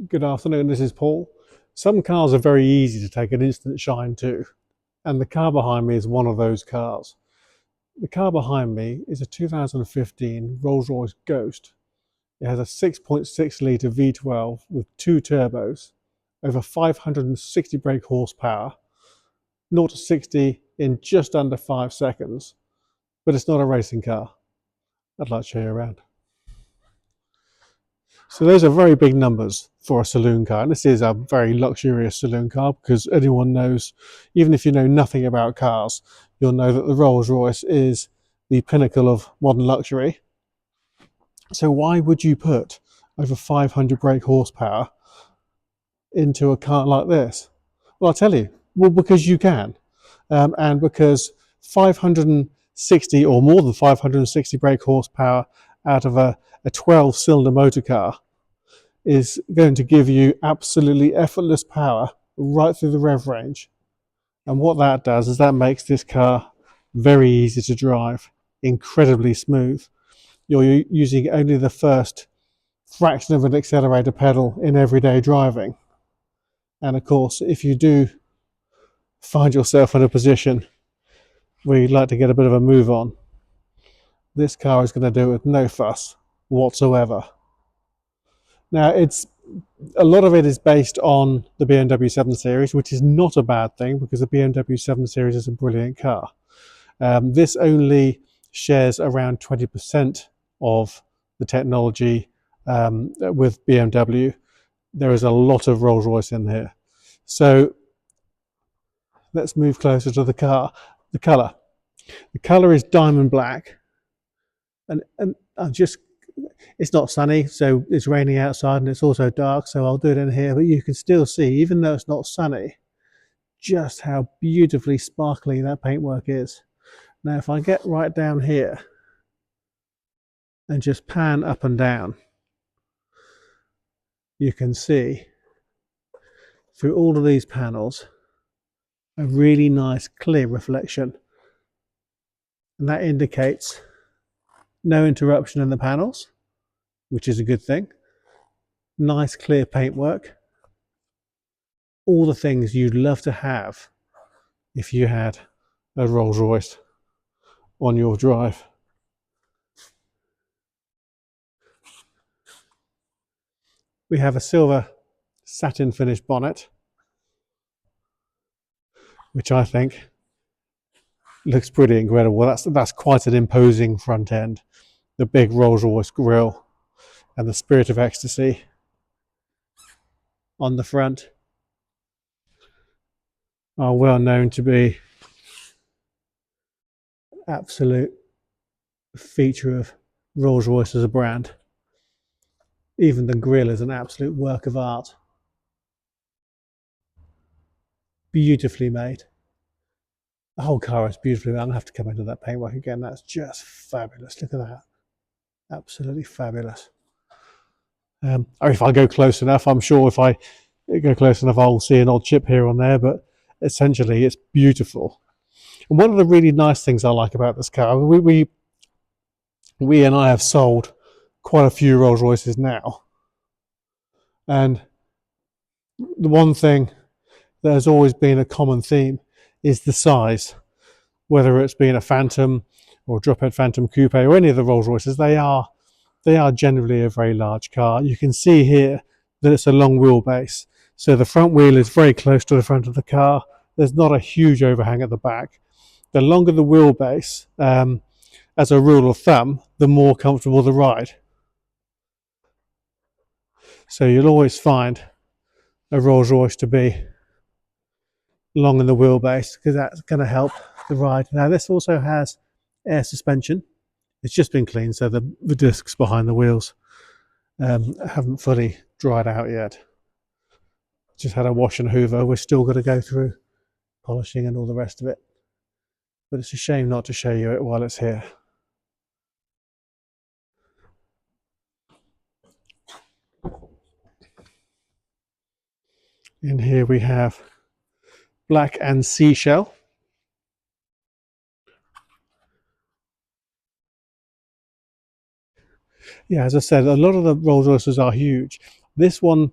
Good afternoon, this is Paul. Some cars are very easy to take an instant shine to, and the car behind me is one of those cars. The car behind me is a 2015 Rolls-Royce Ghost. It has a 6.6 litre V12 with two turbos, over 560 brake horsepower, 0 to 60 in just under 5 seconds, but it's not a racing car. I'd like to show you around. So those are very big numbers for a saloon car, and this is a very luxurious saloon car because anyone knows, even if you know nothing about cars, you'll know that the Rolls-Royce is the pinnacle of modern luxury. So why would you put over 500 brake horsepower into a car like this? Well, I'll tell you, well, because you can, and because 560 or more than 560 brake horsepower out of a 12-cylinder motor car is going to give you absolutely effortless power right through the rev range. And what that does is that makes this car very easy to drive, incredibly smooth. You're using only the first fraction of an accelerator pedal in everyday driving. And of course, if you do find yourself in a position where you'd like to get a bit of a move on, this car is going to do it with no fuss whatsoever. Now, a lot of it is based on the BMW 7 Series, which is not a bad thing because the BMW 7 Series is a brilliant car. This only shares around 20% of the technology with BMW. There is a lot of Rolls-Royce in here. So let's move closer to the car. The colour. The colour is diamond black, and it's not sunny, so it's raining outside, and it's also dark, so I'll do it in here, but you can still see, even though it's not sunny, just how beautifully sparkly that paintwork is. Now if I get right down here and just pan up and down, you can see through all of these panels a really nice clear reflection, and that indicates no interruption in the panels, which is a good thing. Nice clear paintwork, all the things you'd love to have if you had a Rolls-Royce on your drive. We have a silver satin finished bonnet, which I think looks pretty incredible. That's quite an imposing front end. The big Rolls-Royce grille and the Spirit of Ecstasy on the front are well known to be absolute feature of Rolls-Royce as a brand. Even the grille is an absolute work of art. Beautifully made. The whole car is beautifully made. I'm going to have to come into that paintwork again. That's just fabulous. Look at that. Absolutely fabulous. Or if I go close enough, I'm sure if I go close enough, I'll see an odd chip here and there, but essentially it's beautiful. And one of the really nice things I like about this car, we and I have sold quite a few Rolls Royces now, and the one thing that has always been a common theme is the size. Whether it's been a Phantom or a drop-head Phantom Coupe or any of the Rolls Royces, they are generally a very large car. You can see here that it's a long wheelbase, so the front wheel is very close to the front of the car. There's not a huge overhang at the back. The longer the wheelbase, as a rule of thumb, the more comfortable the ride. So you'll always find a Rolls Royce to be long in the wheelbase because that's going to help the ride. Now this also has air suspension. It's just been cleaned, so the discs behind the wheels haven't fully dried out yet. Just had a wash and hoover. We're still going to go through polishing and all the rest of it, but it's a shame not to show you it while it's here. In here we have black and seashell. Yeah, as I said, a lot of the Rolls Royces are huge. This one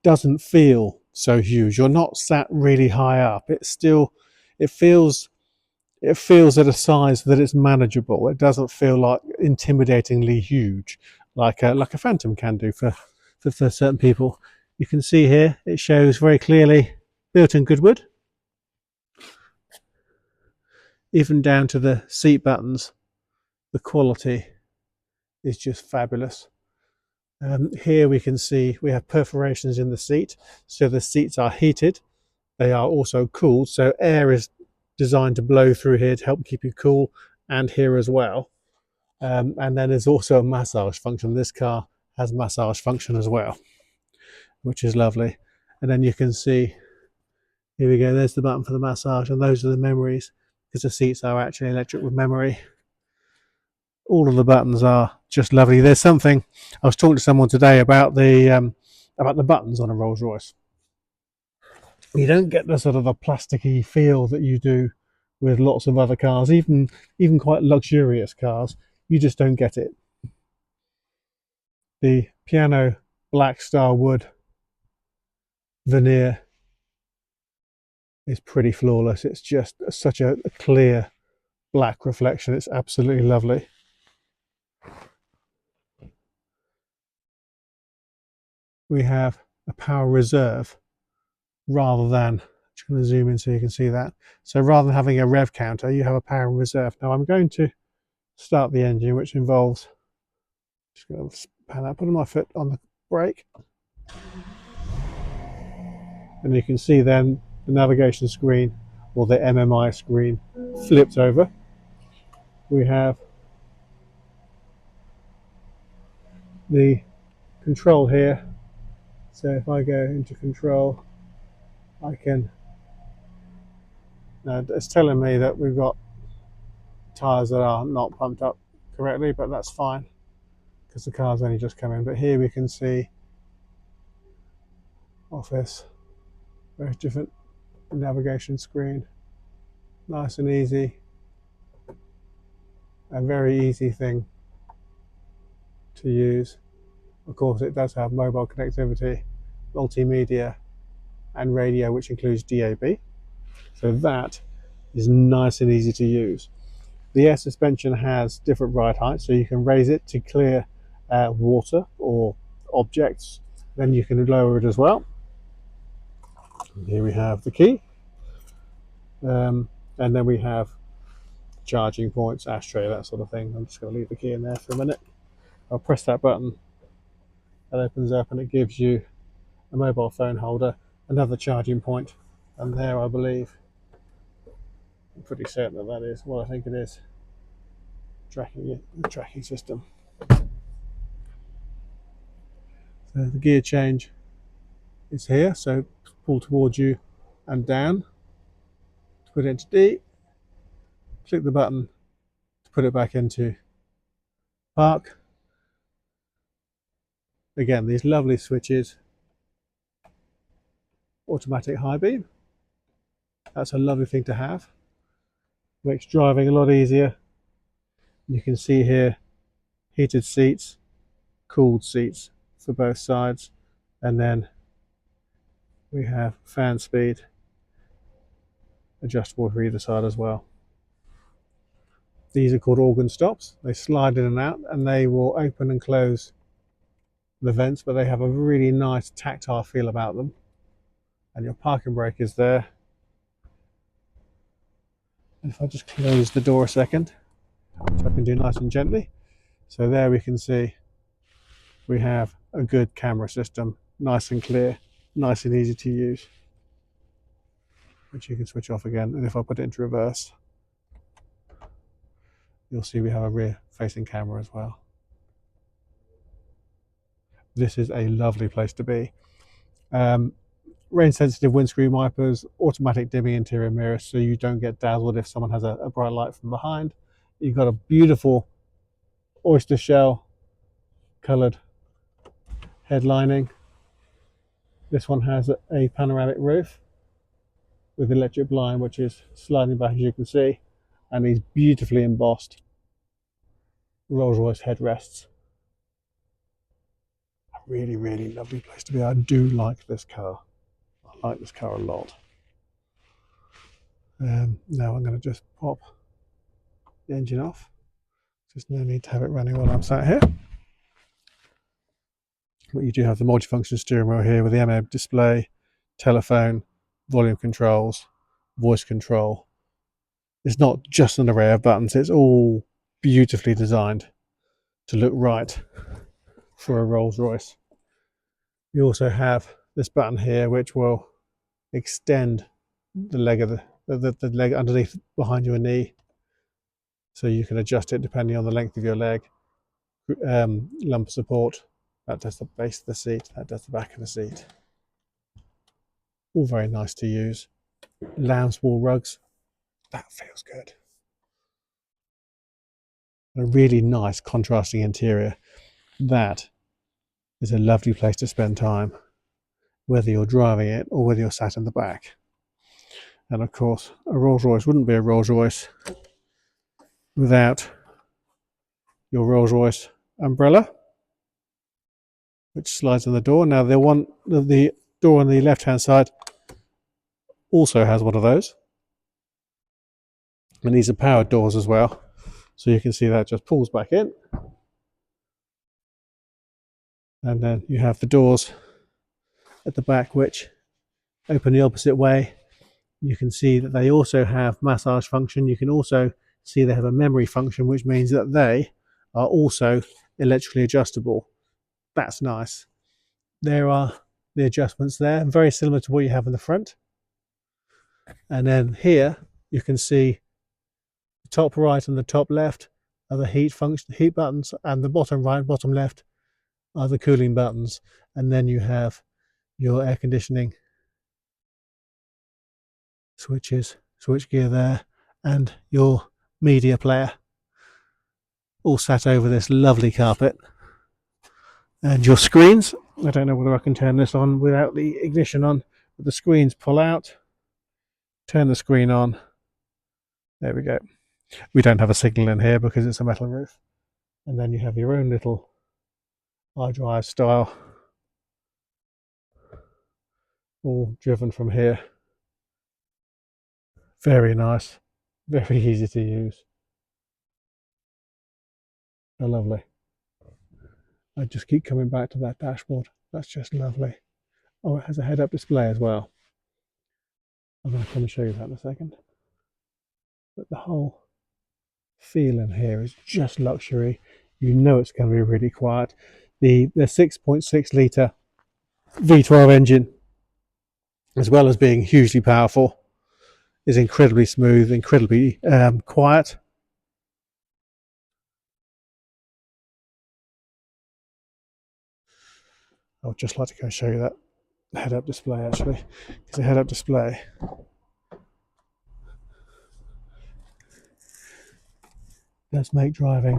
doesn't feel so huge. You're not sat really high up. It's still, it feels it feels at a size that it's manageable. It doesn't feel like intimidatingly huge, like a Phantom can do for certain people. You can see here it shows very clearly built in good wood, even down to the seat buttons. The quality is just fabulous. Here we can see we have perforations in the seat, so the seats are heated. They are also cooled, so air is designed to blow through here to help keep you cool, and here as well. And then there's also a massage function. This car has massage function as well, which is lovely. And then you can see, here we go, there's the button for the massage, and those are the memories, because the seats are actually electric with memory. All of the buttons are just lovely. There's something, I was talking to someone today about the buttons on a Rolls Royce. You don't get the sort of a plasticky feel that you do with lots of other cars, even quite luxurious cars. You just don't get it. The piano black star wood veneer is pretty flawless. It's just such a clear black reflection. It's absolutely lovely. We have a power reserve rather than, just going to zoom in so you can see that. So rather than having a rev counter, you have a power reserve. Now I'm going to start the engine, which involves, just going to pan out, putting my foot on the brake. And you can see then the navigation screen, or the MMI screen, flipped over. We have the control here. So if I go into control, I can, now it's telling me that we've got tyres that are not pumped up correctly, but that's fine because the car's only just come in. But here we can see office, very different navigation screen, nice and easy, a very easy thing to use. Of course, it does have mobile connectivity, multimedia, and radio, which includes DAB. So that is nice and easy to use. The air suspension has different ride heights, so you can raise it to clear water or objects. Then you can lower it as well. And here we have the key. And then we have charging points, ashtray, that sort of thing. I'm just going to leave the key in there for a minute. I'll press that button. That opens up and it gives you a mobile phone holder, another charging point, and there I believe, I'm pretty certain that that is what I think it is, tracking system. So the gear change is here, so pull towards you and down to put it into D, click the button to put it back into park. Again, these lovely switches, automatic high beam, that's a lovely thing to have, makes driving a lot easier. You can see here heated seats, cooled seats for both sides, and then we have fan speed adjustable for either side as well. These are called organ stops. They slide in and out and they will open and close the vents, but they have a really nice tactile feel about them. And your parking brake is there. And if I just close the door a second, which I can do nice and gently. So there we can see we have a good camera system, nice and clear, nice and easy to use, which you can switch off again. And if I put it into reverse, you'll see we have a rear facing camera as well. This is a lovely place to be. Rain sensitive windscreen wipers, automatic dimming interior mirrors so you don't get dazzled if someone has a bright light from behind. You've got a beautiful oyster shell coloured headlining. This one has a panoramic roof with electric blind, which is sliding back as you can see, and these beautifully embossed Rolls Royce headrests. Really, really lovely place to be. I do like this car. I like this car a lot. Now I'm going to just pop the engine off. There's no need to have it running while I'm sat here. But you do have the multifunction steering wheel here with the AMOLED display, telephone, volume controls, voice control. It's not just an array of buttons, it's all beautifully designed to look right for a Rolls-Royce. You also have this button here which will extend the leg of the leg underneath behind your knee, so you can adjust it depending on the length of your leg. Lumbar support, that does the base of the seat, that does the back of the seat. All very nice to use. Lounge wall rugs, that feels good. A really nice contrasting interior. That is a lovely place to spend time, whether you're driving it or whether you're sat in the back. And of course, a Rolls-Royce wouldn't be a Rolls-Royce without your Rolls-Royce umbrella, which slides on the door. Now, the door on the left-hand side also has one of those. And these are powered doors as well. So you can see that just pulls back in. And then you have the doors at the back which open the opposite way. You can see that they also have massage function. You can also see they have a memory function, which means that they are also electrically adjustable. That's nice. There are the adjustments there, very similar to what you have in the front. And then here you can see the top right and the top left are the heat buttons, and the bottom right and bottom left are the cooling buttons. And then you have your air conditioning switches, switch gear there, and your media player, all sat over this lovely carpet. And your screens, I don't know whether I can turn this on without the ignition on, but the screens pull out, turn the screen on, there we go. We don't have a signal in here because it's a metal roof. And then you have your own little iDrive style, all driven from here. Very nice, very easy to use. How lovely. I just keep coming back to that dashboard. That's just lovely. Oh, it has a head-up display as well. I'm going to come and show you that in a second. But the whole feel in here is just luxury. You know it's going to be really quiet. The 6.6 litre V12 engine, as well as being hugely powerful, is incredibly smooth, incredibly quiet. I would just like to go show you that head-up display actually, because the head-up display does make driving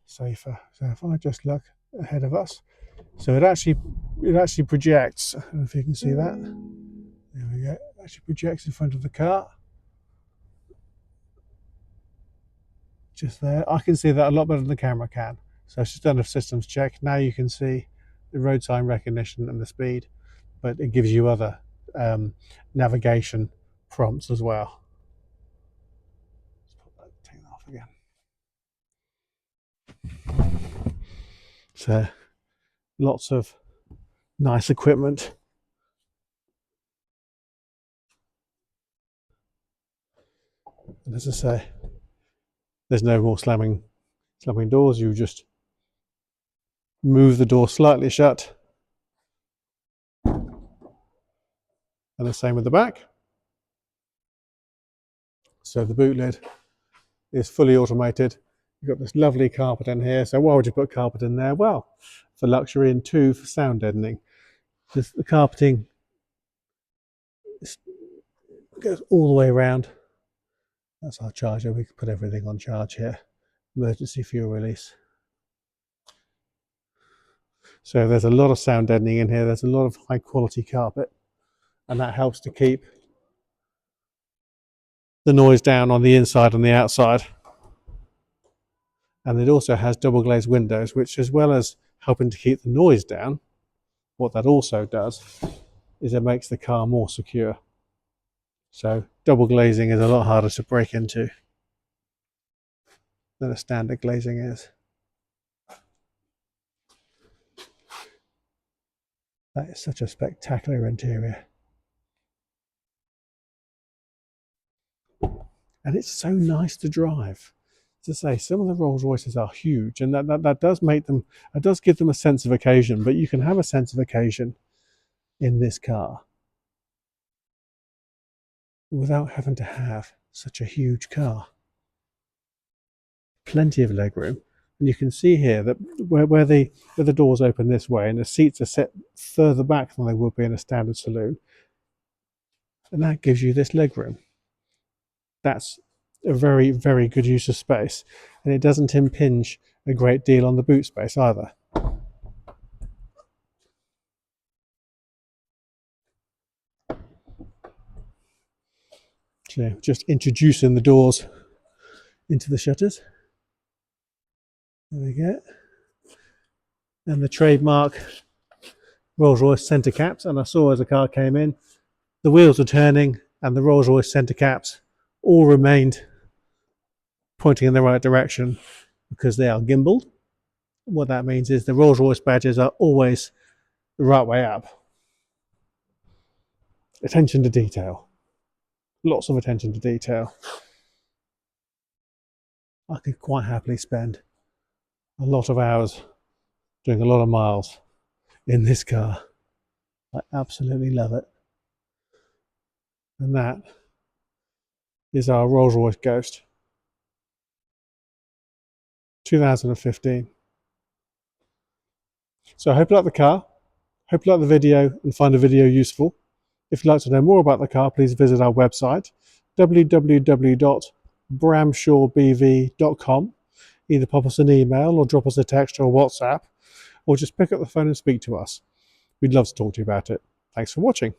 safer. So if I just look ahead of us, so it actually projects. I don't know if you can see that. There we go. It actually projects in front of the car. Just there. I can see that a lot better than the camera can. So it's just done a systems check. Now you can see the road sign recognition and the speed, but it gives you other navigation prompts as well. Let's put that thing off again. So lots of nice equipment. And as I say, there's no more slamming doors. You just move the door slightly shut. And the same with the back. So the boot lid is fully automated. You've got this lovely carpet in here. So why would you put carpet in there? Well, for luxury, and two, for sound deadening. Just the carpeting goes all the way around. That's our charger. We can put everything on charge here. Emergency fuel release. So there's a lot of sound deadening in here. There's a lot of high quality carpet, and that helps to keep the noise down on the inside and the outside. And it also has double glazed windows, which, as well as helping to keep the noise down, what that also does is it makes the car more secure. So double glazing is a lot harder to break into than a standard glazing is. That is such a spectacular interior. And it's so nice to drive. To say, some of the Rolls Royces are huge, and that does make them, it does give them a sense of occasion, but you can have a sense of occasion in this car without having to have such a huge car. Plenty of legroom. And you can see here that where the doors open this way and the seats are set further back than they would be in a standard saloon, and that gives you this legroom. That's a very, very good use of space, and it doesn't impinge a great deal on the boot space either. So just introducing the doors into the shutters. There we go. And the trademark Rolls-Royce centre caps, and I saw as the car came in, the wheels were turning and the Rolls-Royce centre caps all remained pointing in the right direction because they are gimbaled. What that means is the Rolls-Royce badges are always the right way up. Attention to detail. Lots of attention to detail. I could quite happily spend a lot of hours doing a lot of miles in this car. I absolutely love it. And that is our Rolls-Royce Ghost 2015. So I hope you like the car, hope you like the video and find the video useful. If you'd like to know more about the car, please visit our website www.bramshawebv.com. Either pop us an email or drop us a text or a WhatsApp, or just pick up the phone and speak to us. We'd love to talk to you about it. Thanks for watching.